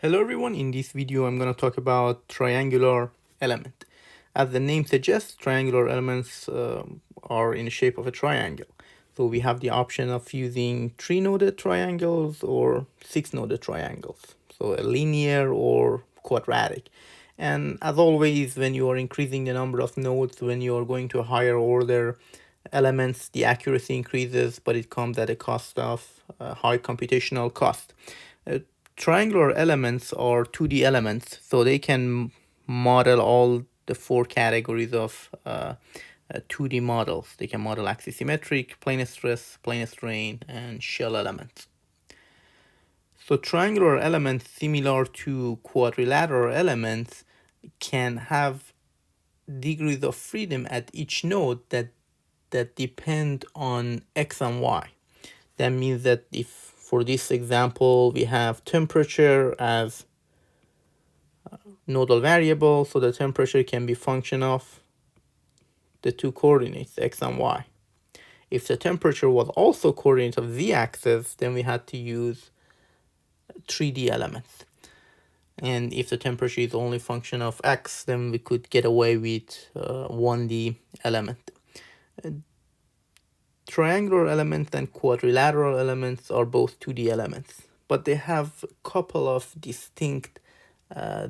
Hello everyone, in this video I'm going to talk about triangular element. As the name suggests, triangular elements are in the shape of a triangle. So we have the option of using 3-noded triangles or 6-noded triangles. So a linear or quadratic. And as always, when you are increasing the number of nodes, when you are going to a higher order elements, the accuracy increases, but it comes at a cost of high computational cost. Triangular elements are 2D elements, so they can model all the 4 categories of 2D models. They can model axisymmetric, plane stress, plane strain, and shell elements. So triangular elements, similar to quadrilateral elements, can have degrees of freedom at each node that depend on x and y. That means that if, for this example, we have temperature as nodal variable, so the temperature can be function of the 2 coordinates, x and y. If the temperature was also coordinate of z-axis, then we had to use 3D elements. And if the temperature is only function of x, then we could get away with 1D element. Triangular elements and quadrilateral elements are both 2D elements, but they have a couple of distinct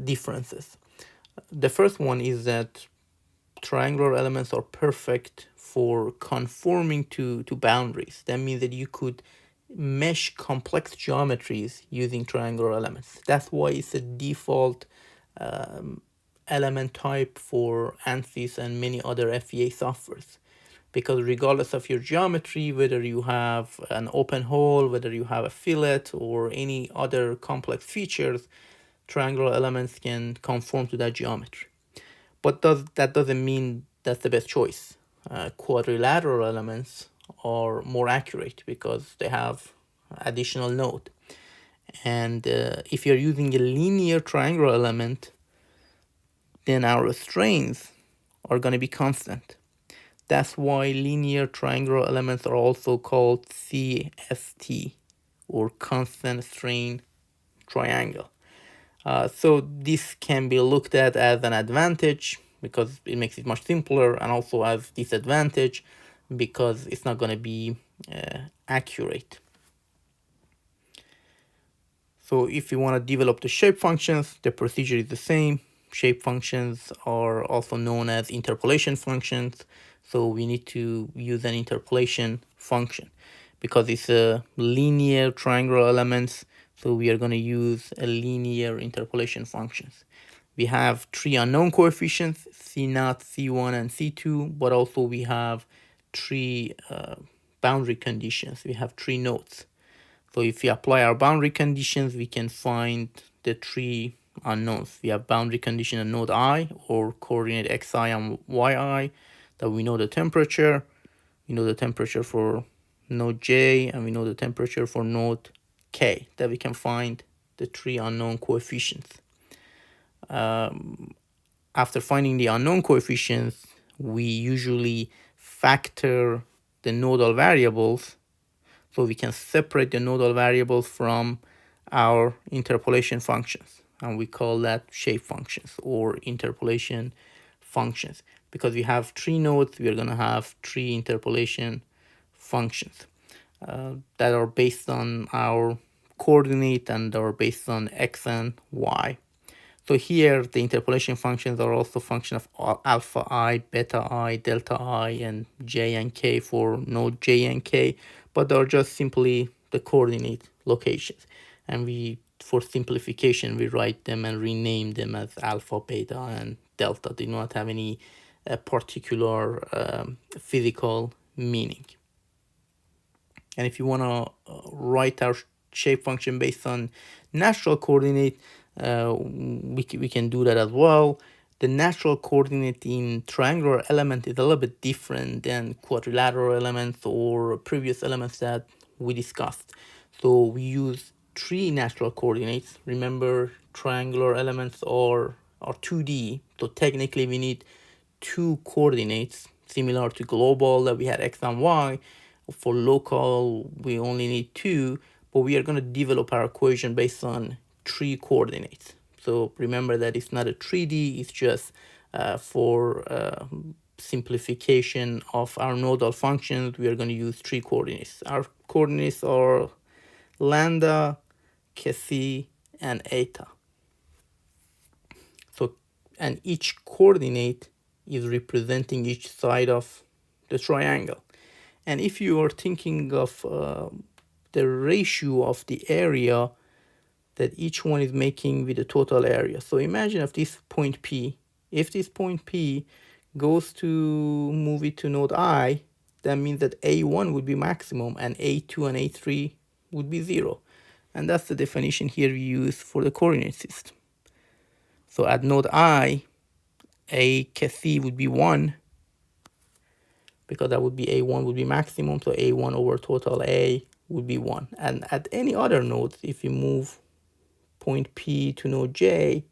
differences. The first one is that triangular elements are perfect for conforming to boundaries. That means that you could mesh complex geometries using triangular elements. That's why it's a default element type for ANSYS and many other FEA softwares. Because regardless of your geometry, whether you have an open hole, whether you have a fillet, or any other complex features, triangular elements can conform to that geometry. But that doesn't mean that's the best choice. Quadrilateral elements are more accurate because they have additional node. And if you're using a linear triangular element, then our strains are going to be constant. That's why linear triangular elements are also called CST, or constant strain triangle. So this can be looked at as an advantage because it makes it much simpler, and also as disadvantage because it's not going to be accurate. So if you want to develop the shape functions, the procedure is the same. Shape functions are also known as interpolation functions. So we need to use an interpolation function because it's a linear triangular elements. So we are going to use a linear interpolation functions. We have 3 unknown coefficients, C0, C1, and C2, but also we have 3 boundary conditions. We have 3 nodes. So if we apply our boundary conditions, we can find the 3 unknowns. We have boundary condition at node I, or coordinate xi and yi, that we know the temperature. We know the temperature for node j, and we know the temperature for node k, that we can find the 3 unknown coefficients. After finding the unknown coefficients, we usually factor the nodal variables, so we can separate the nodal variables from our interpolation functions, and we call that shape functions or interpolation functions. Because we have 3 nodes, we are going to have 3 interpolation functions that are based on our coordinate and are based on x and y. So here the interpolation functions are also function of alpha I, beta I, delta I, and j and k for node j and k, but they're just simply the coordinate locations. And we, for simplification, we write them and rename them as alpha, beta, and delta. They do not have any particular physical meaning. And if you want to write our shape function based on natural coordinate, we can do that as well. The natural coordinate in triangular element is a little bit different than quadrilateral elements or previous elements that we discussed. So we use 3 natural coordinates. Remember, triangular elements are 2D, so technically we need 2 coordinates similar to global that we had x and y. For local, we only need 2, but we are going to develop our equation based on 3 coordinates. So remember that it's not a 3D, it's just for simplification of our nodal functions, we are going to use 3 coordinates. Our coordinates are lambda, Kc, and eta. So, and each coordinate is representing each side of the triangle. And if you are thinking of the ratio of the area that each one is making with the total area. So imagine if this point P, if this point P goes to move it to node I, that means that A1 would be maximum and A2 and A3 would be 0. And that's the definition here we use for the coordinate system. So at node I, A Kc would be 1, because that would be A1 would be maximum, so A1 over total A would be 1. And at any other node, if you move point P to node J,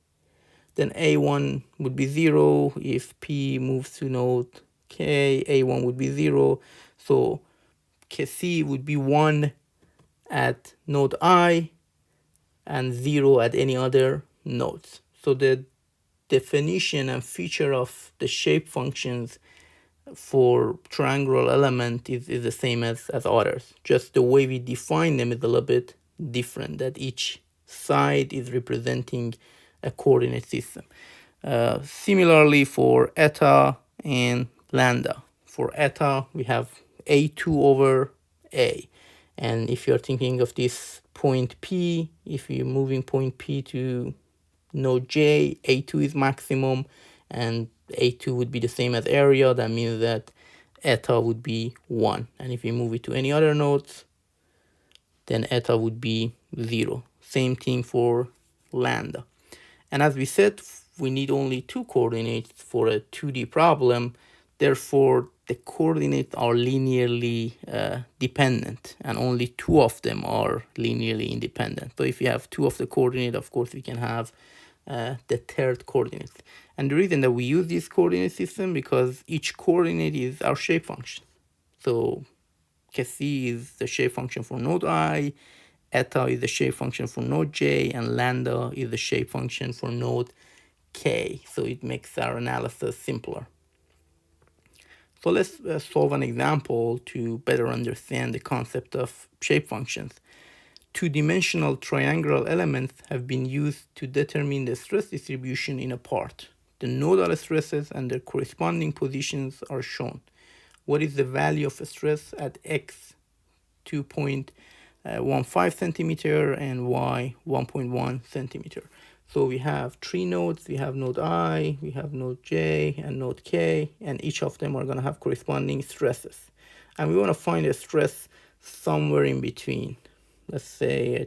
then A1 would be 0. If P moves to node K, A1 would be 0. So Kc would be 1 at node I and 0 at any other nodes. So the definition and feature of the shape functions for triangular element is the same as others. Just the way we define them is a little bit different, that each side is representing a coordinate system. Similarly for eta and lambda. For eta, we have A2 over A. And if you're thinking of this point P, if you're moving point P to node J, A2 is maximum, and A2 would be the same as area. That means that eta would be 1. And if you move it to any other nodes, then eta would be 0. Same thing for lambda. And as we said, we need only 2 coordinates for a 2D problem. Therefore, the coordinates are linearly dependent, and only 2 of them are linearly independent. So if you have 2 of the coordinate, of course, we can have the third coordinate. And the reason that we use this coordinate system, because each coordinate is our shape function. So Kc is the shape function for node I, eta is the shape function for node J, and lambda is the shape function for node K. So it makes our analysis simpler. So let's solve an example to better understand the concept of shape functions. 2-dimensional triangular elements have been used to determine the stress distribution in a part. The nodal stresses and their corresponding positions are shown. What is the value of stress at x 2.15 centimeter and y 1.1 centimeter? So we have 3 nodes. We have node I, we have node J, and node K, and each of them are going to have corresponding stresses. And we want to find a stress somewhere in between. Let's say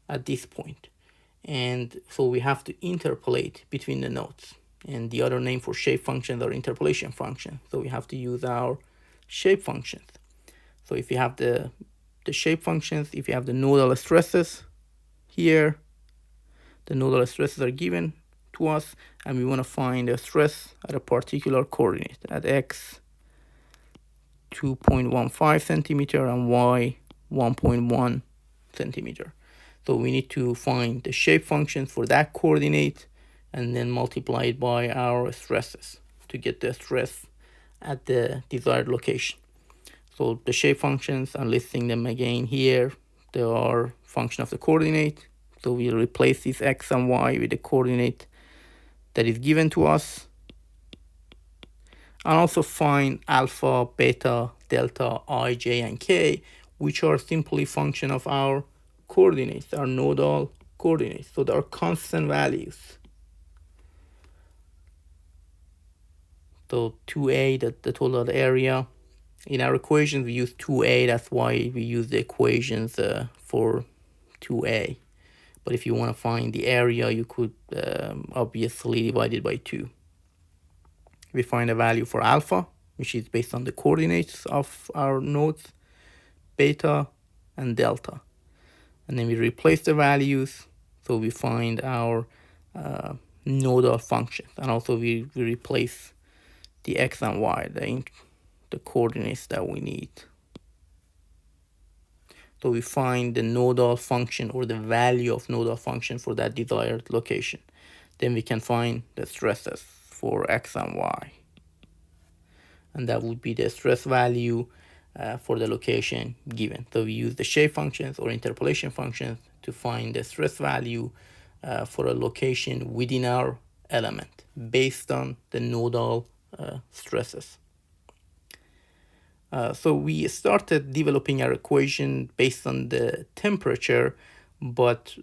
at this point. And so we have to interpolate between the nodes. And the other name for shape functions are interpolation functions. So we have to use our shape functions. So if you have the shape functions, if you have the nodal stresses here, the nodal stresses are given to us, and we want to find a stress at a particular coordinate at x 2.15 centimeter and y 1.1 centimeter. So we need to find the shape functions for that coordinate and then multiply it by our stresses to get the stress at the desired location. So the shape functions, I'm listing them again here. They are function of the coordinate. So we'll replace this x and y with the coordinate that is given to us. And also find alpha, beta, delta, I, j, and k, which are simply function of our coordinates, our nodal coordinates. So they are constant values. So 2a, the total area. In our equations, we use 2a. That's why we use the equations for 2a. But if you want to find the area, you could obviously divide it by 2. We find a value for alpha, which is based on the coordinates of our nodes, beta, and delta. And then we replace the values, so we find our nodal functions. And also we replace the x and y, the coordinates that we need. So we find the nodal function or the value of nodal function for that desired location. Then we can find the stresses for x and y. And that would be the stress value for the location given. So we use the shape functions or interpolation functions to find the stress value for a location within our element based on the nodal stresses. So we started developing our equation based on the temperature, but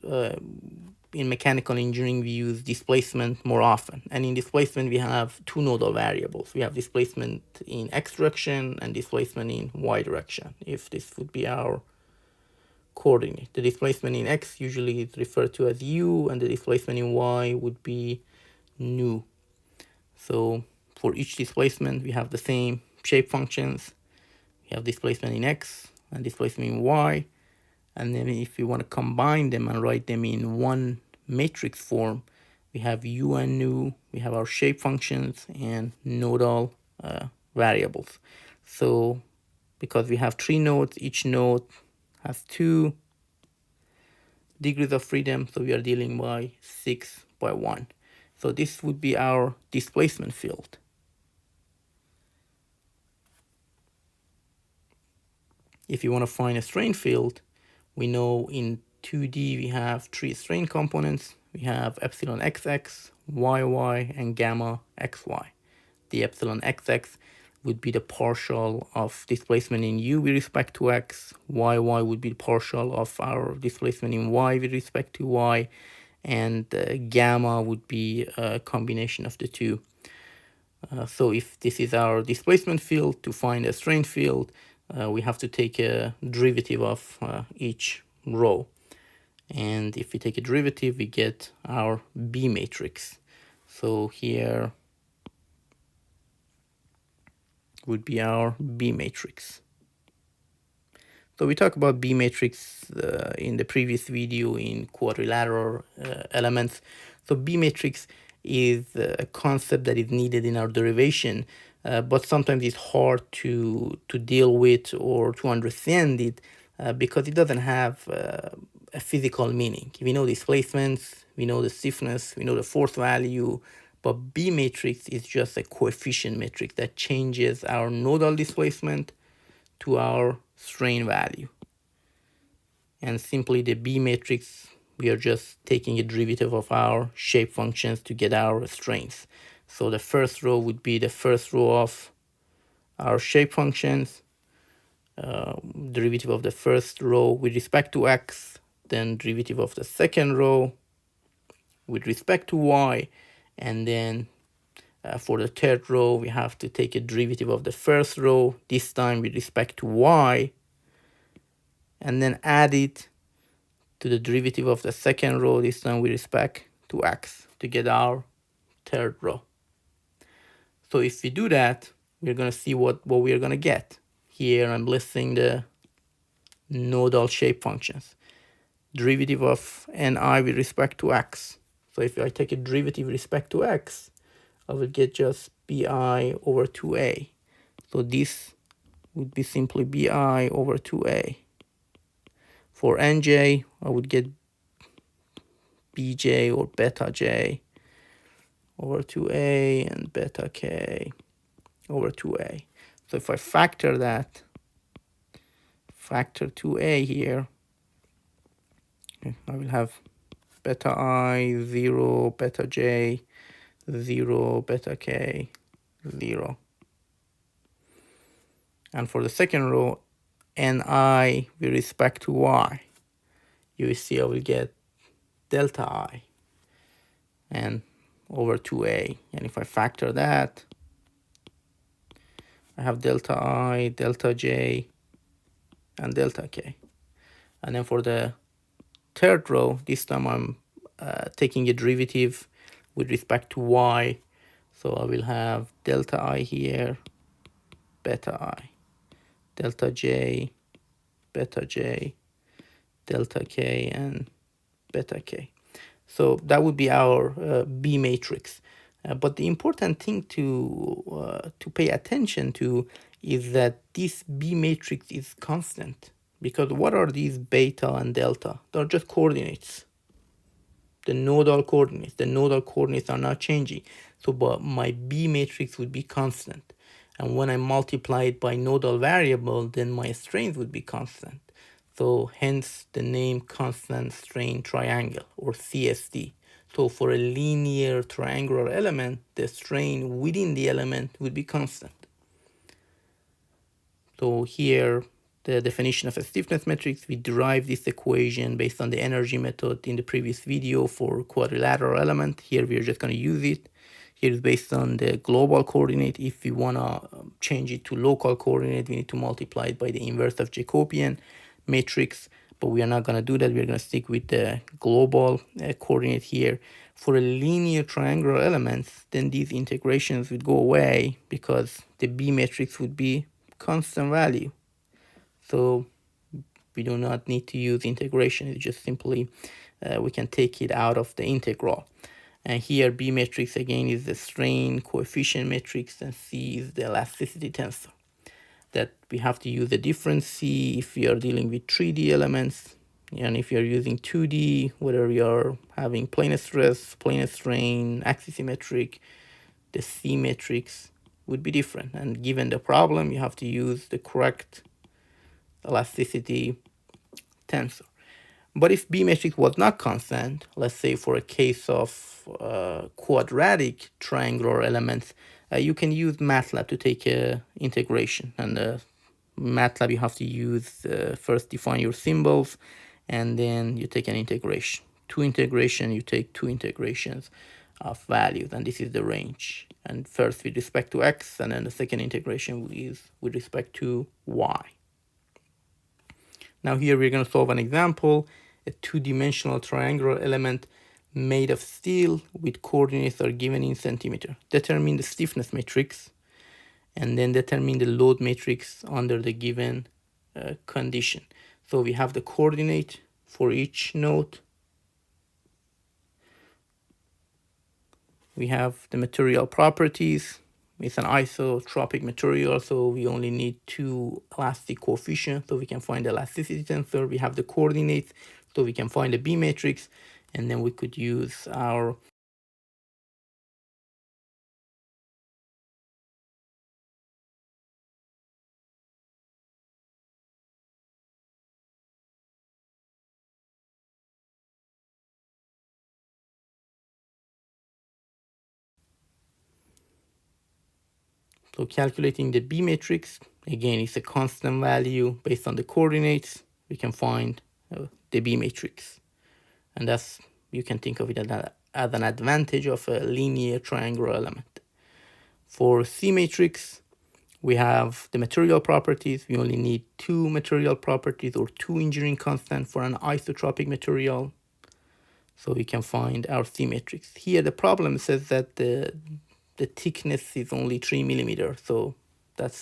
in mechanical engineering we use displacement more often. And in displacement we have two nodal variables. We have displacement in x direction and displacement in y direction, if this would be our coordinate. The displacement in x usually is referred to as u, and the displacement in y would be nu. So for each displacement we have the same shape functions. We have displacement in x and displacement in y, and then if we want to combine them and write them in one matrix form, we have u and nu, we have our shape functions and nodal variables. So because we have 3 nodes, each node has 2 degrees of freedom, so we are dealing by 6 by 1. So this would be our displacement field. If you want to find a strain field, we know in 2D we have 3 strain components. We have epsilon xx, yy, and gamma xy. The epsilon xx would be the partial of displacement in u with respect to x, yy would be the partial of our displacement in y with respect to y, and gamma would be a combination of the two. So if this is our displacement field, to find a strain field, we have to take a derivative of each row. And if we take a derivative, we get our B matrix. So here would be our B matrix. So we talked about B matrix in the previous video in quadrilateral elements. So B matrix is a concept that is needed in our derivation, but sometimes it's hard to deal with or to understand it because it doesn't have a physical meaning. We know displacements, we know the stiffness, we know the force value, but B matrix is just a coefficient matrix that changes our nodal displacement to our strain value. And simply the B matrix, we are just taking a derivative of our shape functions to get our strains. So the first row would be the first row of our shape functions, derivative of the first row with respect to x, then derivative of the second row with respect to y, and then for the third row we have to take a derivative of the first row, this time with respect to y, and then add it to the derivative of the second row, this time with respect to x, to get our third row. So if we do that, we're going to see what we are going to get. Here I'm listing the nodal shape functions. Derivative of ni with respect to x. So if I take a derivative with respect to x, I will get just bi over 2a. So this would be simply bi over 2a. For nj, I would get bj or beta j over 2a and beta k over 2a. So if I factor that, factor 2a here, I will have beta I 0, beta j 0, beta k 0. And for the second row, ni with respect to y, you will see I will get delta I and over 2a. And if I factor that, I have delta I, delta j, and delta k. And then for the third row, this time I'm taking a derivative with respect to y. So I will have delta I here, beta I, delta j, beta j, delta k, and beta k. So that would be our B matrix. But the important thing to pay attention to is that this B matrix is constant because what are these beta and delta? They're just coordinates, the nodal coordinates. The nodal coordinates are not changing. So but my B matrix would be constant. And when I multiply it by nodal variable, then my strains would be constant. So hence the name constant strain triangle, or CST. So for a linear triangular element, the strain within the element would be constant. So here, the definition of a stiffness matrix, we derived this equation based on the energy method in the previous video for quadrilateral element. Here we are just going to use it. Here is based on the global coordinate. If we want to change it to local coordinate, we need to multiply it by the inverse of Jacobian matrix. But we are not going to do that. We're going to stick with the global coordinate here. For a linear triangular elements, then these integrations would go away because the B matrix would be constant value. So we do not need to use integration. It's just simply we can take it out of the integral. And here B matrix again is the strain coefficient matrix, and C is the elasticity tensor. That we have to use a different C if we are dealing with 3D elements, and if you're using 2D, whether we are having plane stress, plane strain, axisymmetric, the C matrix would be different. And given the problem, you have to use the correct elasticity tensor. But if B matrix was not constant, let's say for a case of quadratic triangular elements, you can use MATLAB to take integration. And MATLAB, you have to use first define your symbols, and then you take an integration. Two integration, you take two integrations of values, and this is the range. And first with respect to x, and then the second integration is with respect to y. Now here we're going to solve an example, a two-dimensional triangular element made of steel with coordinates are given in centimeter. Determine the stiffness matrix, and then determine the load matrix under the given condition. So we have the coordinate for each node. We have the material properties. It's an isotropic material, so we only need two elastic coefficients, so we can find the elasticity tensor. We have the coordinates, so we can find the B matrix, and then we could use our so calculating the B matrix. Again, it's a constant value based on the coordinates. We can find the B matrix, and that's, you can think of it as an advantage of a linear triangular element. For C matrix, we have the material properties. We only need two material properties or two engineering constants for an isotropic material. So we can find our C matrix. Here the problem says that the thickness is only 3 millimeters. So that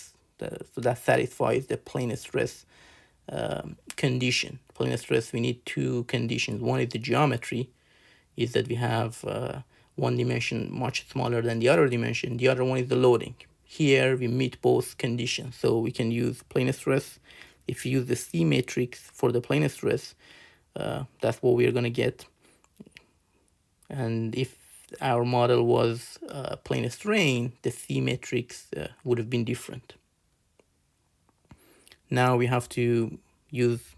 satisfies the plane stress condition. Plane stress, we need two conditions. One is the geometry, is that we have one dimension much smaller than the other dimension. The other one is the loading. Here we meet both conditions, so we can use plane stress. If you use the C matrix for the plane stress, that's what we're going to get. And if our model was plane strain, the C matrix would have been different. Now we have to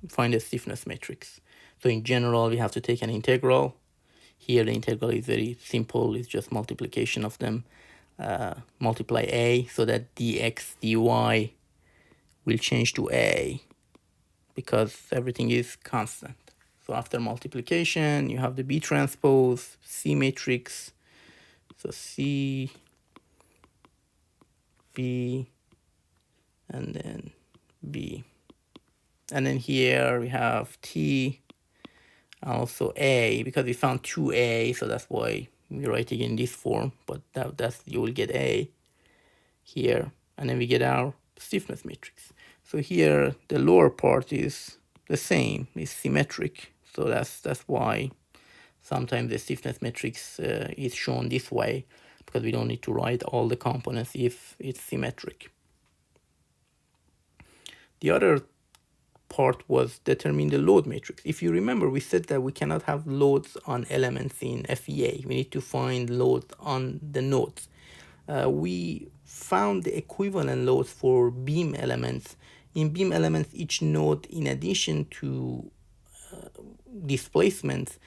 find a stiffness matrix. So in general, we have to take an integral. Here the integral is very simple. It's just multiplication of them. Multiply a, so that dx dy will change to a because everything is constant. So after multiplication, you have the B transpose, C matrix. So C, B, and then B. And then here we have T, also A, because we found 2A, so that's why we write it in this form, but that's you will get A here, and then we get our stiffness matrix. So here the lower part is the same, is symmetric, so that's why sometimes the stiffness matrix is shown this way, because we don't need to write all the components if it's symmetric. The other part was determine the load matrix. If you remember, we said that we cannot have loads on elements in FEA. We need to find loads on the nodes. We found the equivalent loads for beam elements. In beam elements, each node, in addition to displacements,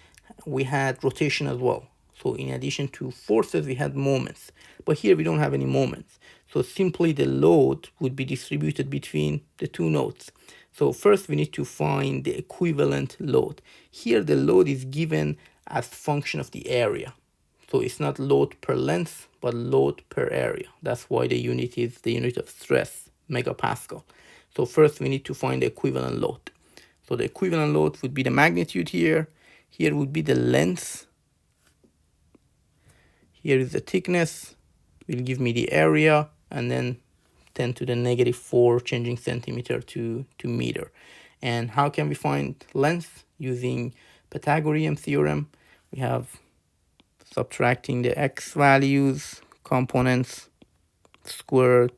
we had rotation as well. So in addition to forces, we had moments. But here we don't have any moments. So simply the load would be distributed between the two nodes. So first we need to find the equivalent load. Here the load is given as function of the area. So it's not load per length, but load per area. That's why the unit is the unit of stress, megapascal. So first we need to find the equivalent load. So the equivalent load would be the magnitude here. Here would be the length. Here is the thickness. Will give me the area, and then 10 to the negative 4 changing centimeter to meter. And how can we find length? Using Pythagorean theorem. We have subtracting the x values, components squared,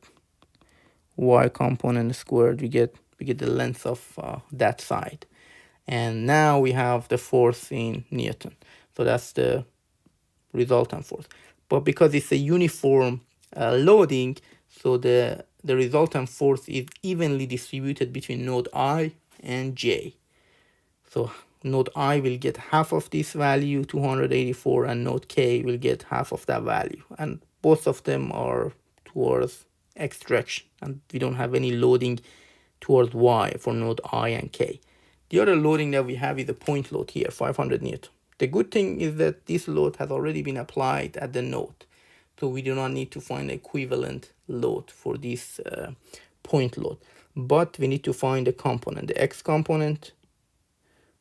y component squared, we get the length of that side. And now we have the force in Newton. So that's the resultant force. But because it's a uniform loading, so the resultant force is evenly distributed between node I and J. So node I will get half of this value, 284, and node K will get half of that value. And both of them are towards x direction, and we don't have any loading towards Y for node I and K. The other loading that we have is a point load here, 500 Newton. The good thing is that this load has already been applied at the node, so we do not need to find the equivalent load for this point load. But we need to find the component, the x component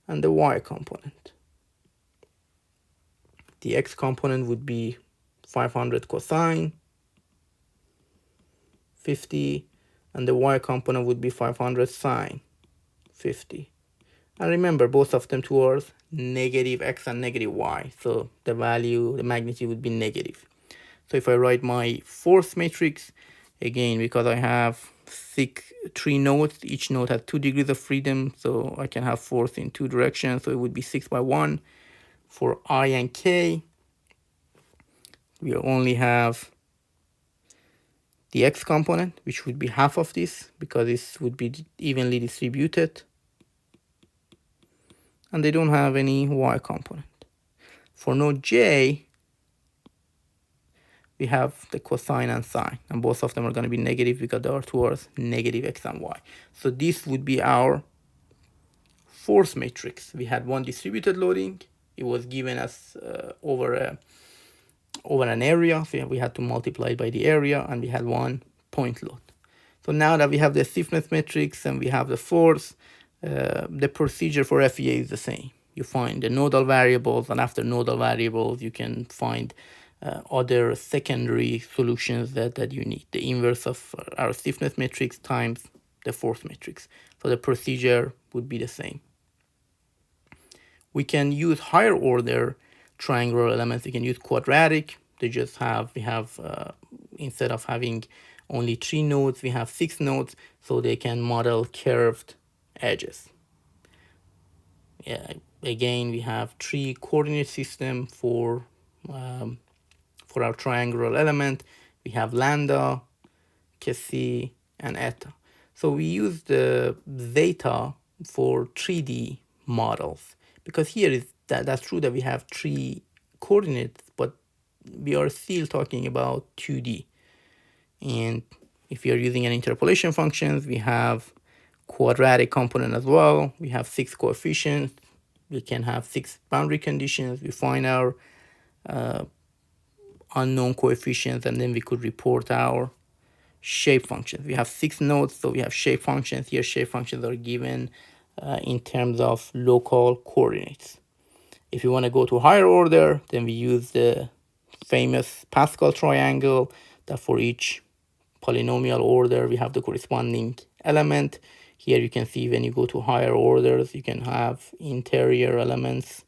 and the y component. The x component would be 500 cosine 50, and the y component would be 500 sine 50. And remember, both of them towards negative x and negative y, so the value, the magnitude would be negative. So if I write my force matrix, again, because I have 3 nodes, each node has 2 degrees of freedom, so I can have force in 2 directions, so it would be 6 by 1. For I and K, we only have the x component, which would be half of this, because this would be evenly distributed. And they don't have any y component. For node J, we have the cosine and sine, and both of them are going to be negative because they are towards negative x and y. So this would be our force matrix. We had one distributed loading. It was given as over an area, so we had to multiply it by the area, and we had one point load. So now that we have the stiffness matrix and we have the force, the procedure for FEA is the same. You find the nodal variables, and after nodal variables, you can find other secondary solutions that you need. The inverse of our stiffness matrix times the force matrix. So the procedure would be the same. We can use higher order triangular elements. We can use quadratic. We have instead of having only 3 nodes, we have 6 nodes, so they can model curved edges. Yeah, again, we have 3 coordinate system for our triangular element. We have lambda, Kc, and eta. So we use the zeta for 3D models, because here that's true that we have 3 coordinates, but we are still talking about 2D. And if we are using an interpolation functions, we have quadratic component as well. We have 6 coefficients. We can have 6 boundary conditions. We find our unknown coefficients, and then we could report our shape functions. We have 6 nodes, so we have shape functions. Here, shape functions are given in terms of local coordinates. If you want to go to higher order, then we use the famous Pascal triangle, that for each polynomial order, we have the corresponding element. Here you can see when you go to higher orders, you can have interior elements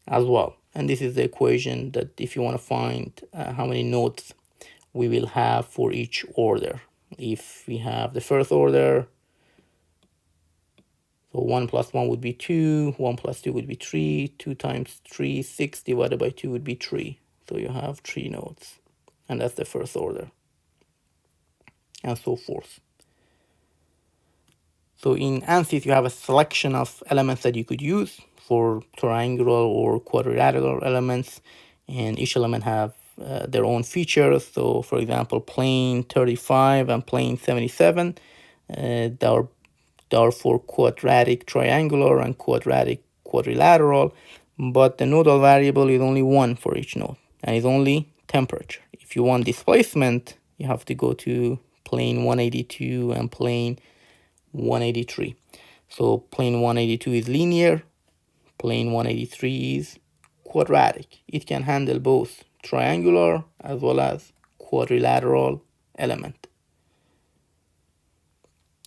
as well. And this is the equation that if you want to find how many nodes we will have for each order. If we have the first order, So 1 plus 1 would be 2, 1 plus 2 would be 3, 2 times 3, 6 divided by 2 would be 3. So you have 3 nodes, and that's the first order, and so forth. So in ANSYS, you have a selection of elements that you could use for triangular or quadrilateral elements, and each element have their own features. So for example, plane 35 and plane 77, they are for quadratic triangular and quadratic quadrilateral, but the nodal variable is only one for each node, and it's only temperature. If you want displacement, you have to go to plane 182 and plane 183. So plane 182 is linear, plane 183 is quadratic. It can handle both triangular as well as quadrilateral element.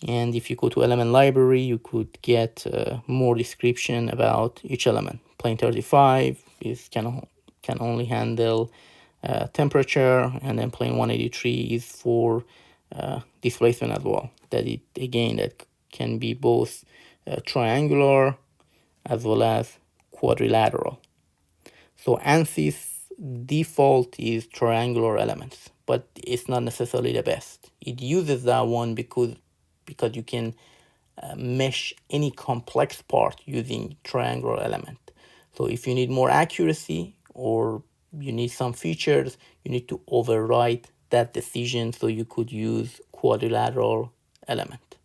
And if you go to element library, you could get more description about each element. Plane 35 can only handle temperature, and then plane 183 is for displacement as well. That can be both triangular as well as quadrilateral. So ANSYS default is triangular elements, but it's not necessarily the best. It uses that one because you can mesh any complex part using triangular element. So if you need more accuracy or you need some features, you need to override that decision, so you could use quadrilateral element.